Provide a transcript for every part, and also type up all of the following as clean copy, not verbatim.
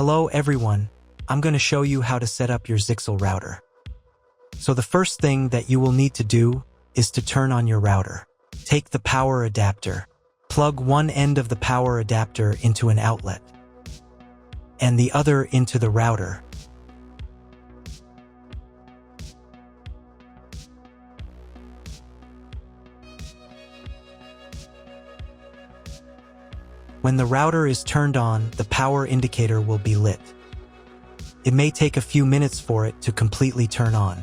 Hello everyone, I'm going to show you how to set up your Zyxel router. So the first thing that you will need to do is to turn on your router. Take the power adapter. Plug one end of the power adapter into an outlet and the other into the router. When the router is turned on, the power indicator will be lit. It may take a few minutes for it to completely turn on.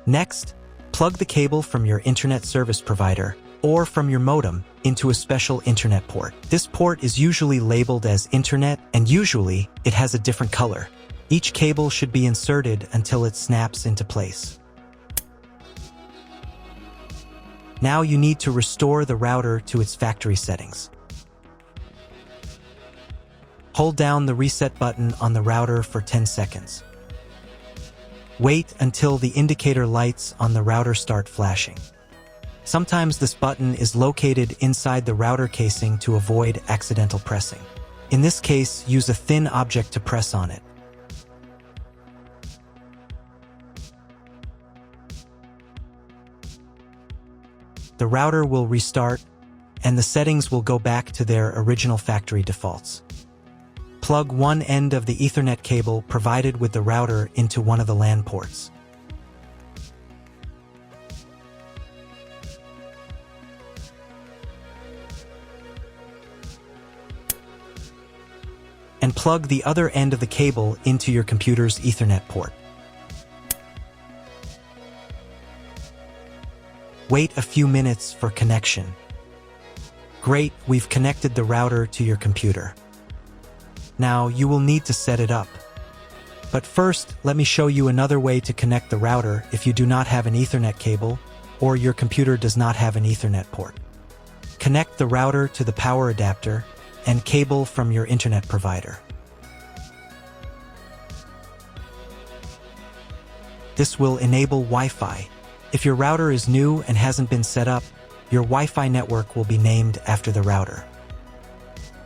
Next, plug the cable from your internet service provider or from your modem into a special internet port. This port is usually labeled as internet, and usually it has a different color. Each cable should be inserted until it snaps into place. Now you need to restore the router to its factory settings. Hold down the reset button on the router for 10 seconds. Wait until the indicator lights on the router start flashing. Sometimes this button is located inside the router casing to avoid accidental pressing. In this case, use a thin object to press on it. The router will restart, and the settings will go back to their original factory defaults. Plug one end of the Ethernet cable provided with the router into one of the LAN ports. And plug the other end of the cable into your computer's Ethernet port. Wait a few minutes for connection. Great, we've connected the router to your computer. Now you will need to set it up. But first, let me show you another way to connect the router if you do not have an Ethernet cable or your computer does not have an Ethernet port. Connect the router to the power adapter and cable from your internet provider. This will enable Wi-Fi. If your router is new and hasn't been set up, your Wi-Fi network will be named after the router.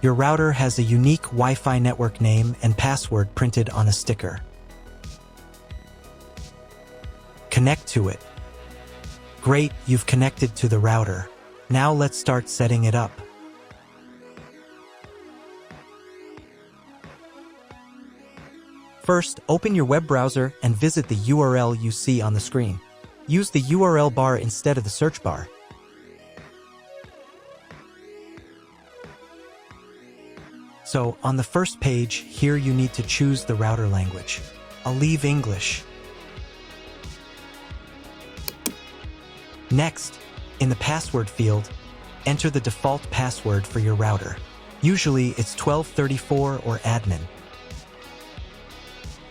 Your router has a unique Wi-Fi network name and password printed on a sticker. Connect to it. Great, you've connected to the router. Now let's start setting it up. First, open your web browser and visit the URL you see on the screen. Use the URL bar instead of the search bar. So, on the first page, here you need to choose the router language. I'll leave English. Next, in the password field, enter the default password for your router. Usually, it's 1234 or admin.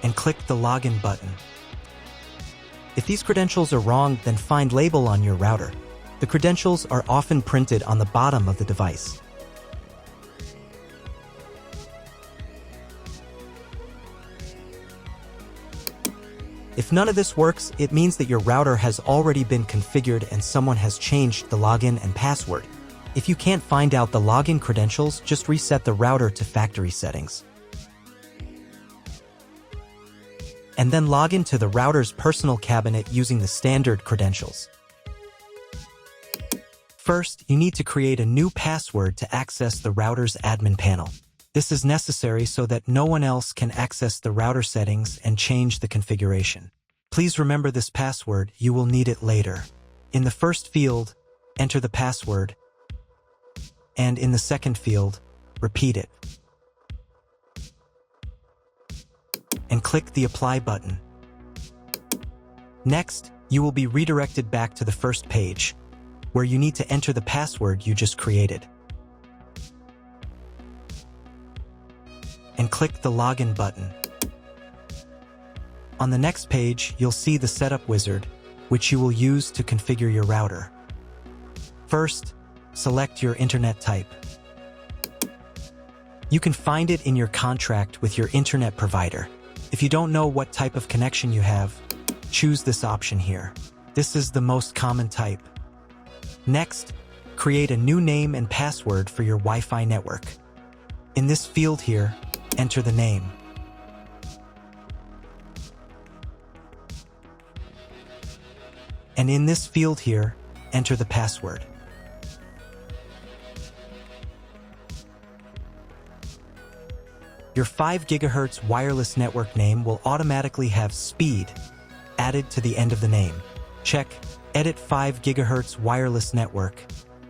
And click the login button. If these credentials are wrong, then find label on your router. The credentials are often printed on the bottom of the device. If none of this works, it means that your router has already been configured and someone has changed the login and password. If you can't find out the login credentials, just reset the router to factory settings. And then log into the router's personal cabinet using the standard credentials. First, you need to create a new password to access the router's admin panel. This is necessary so that no one else can access the router settings and change the configuration. Please remember this password, you will need it later. In the first field, enter the password, and in the second field, repeat it. And click the Apply button. Next, you will be redirected back to the first page, where you need to enter the password you just created. And click the Login button. On the next page, you'll see the Setup wizard, which you will use to configure your router. First, select your internet type. You can find it in your contract with your internet provider. If you don't know what type of connection you have, choose this option here. This is the most common type. Next, create a new name and password for your Wi-Fi network. In this field here, enter the name. And in this field here, enter the password. Your 5 GHz wireless network name will automatically have speed added to the end of the name. Check Edit 5 GHz wireless network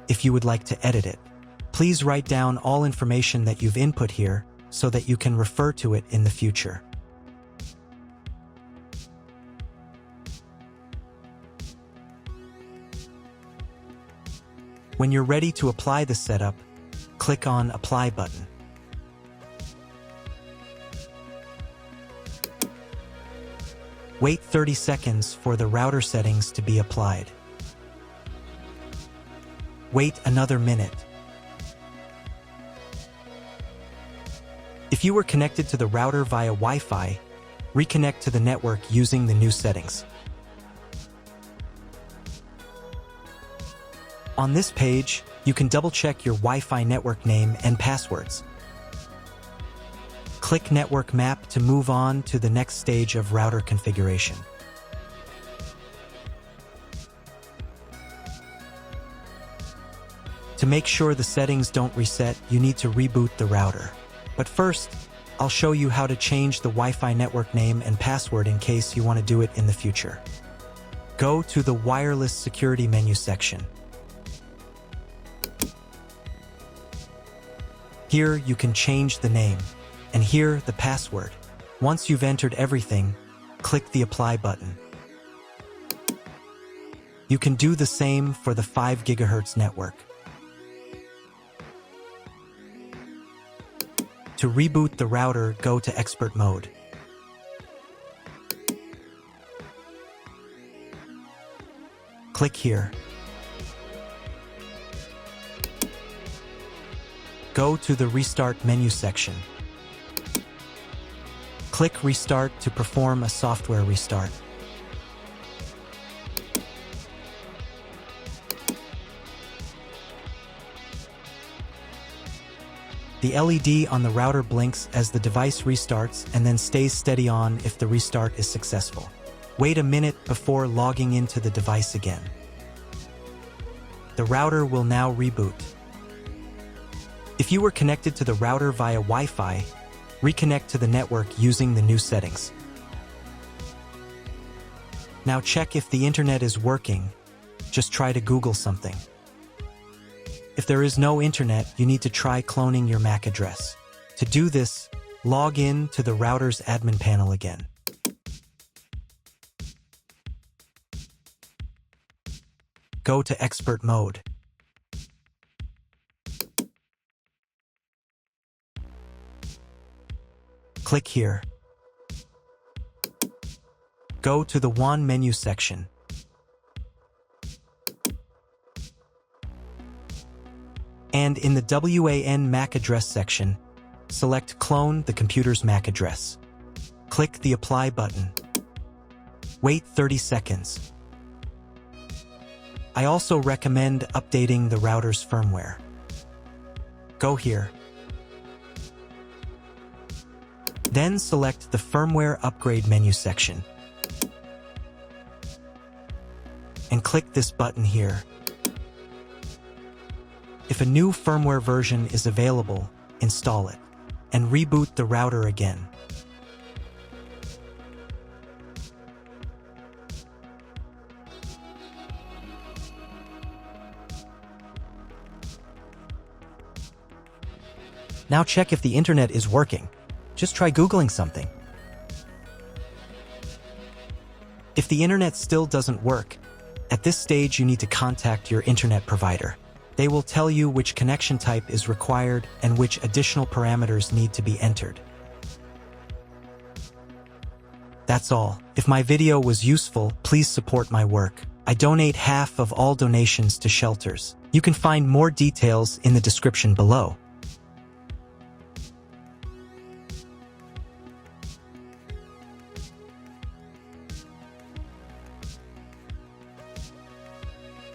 if you would like to edit it. Please write down all information that you've input here so that you can refer to it in the future. When you're ready to apply the setup, click on Apply button. Wait 30 seconds for the router settings to be applied. Wait another minute. If you were connected to the router via Wi-Fi, reconnect to the network using the new settings. On this page, you can double-check your Wi-Fi network name and passwords. Click Network Map to move on to the next stage of router configuration. To make sure the settings don't reset, you need to reboot the router. But first, I'll show you how to change the Wi-Fi network name and password in case you want to do it in the future. Go to the Wireless Security menu section. Here you can change the name, and here the password. Once you've entered everything, click the Apply button. You can do the same for the 5 GHz network. To reboot the router, go to Expert Mode. Click here. Go to the Restart menu section. Click Restart to perform a software restart. The LED on the router blinks as the device restarts and then stays steady on if the restart is successful. Wait a minute before logging into the device again. The router will now reboot. If you were connected to the router via Wi-Fi, reconnect to the network using the new settings. Now check if the internet is working. Just try to Google something. If there is no internet, you need to try cloning your MAC address. To do this, log in to the router's admin panel again. Go to Expert Mode. Click here. Go to the WAN menu section. And in the WAN MAC address section, select Clone the computer's MAC address. Click the Apply button. Wait 30 seconds. I also recommend updating the router's firmware. Go here. Then select the Firmware Upgrade menu section. And click this button here. If a new firmware version is available, install it, and reboot the router again. Now check if the internet is working. Just try Googling something. If the internet still doesn't work, at this stage you need to contact your internet provider. They will tell you which connection type is required and which additional parameters need to be entered. That's all. If my video was useful, please support my work. I donate half of all donations to shelters. You can find more details in the description below.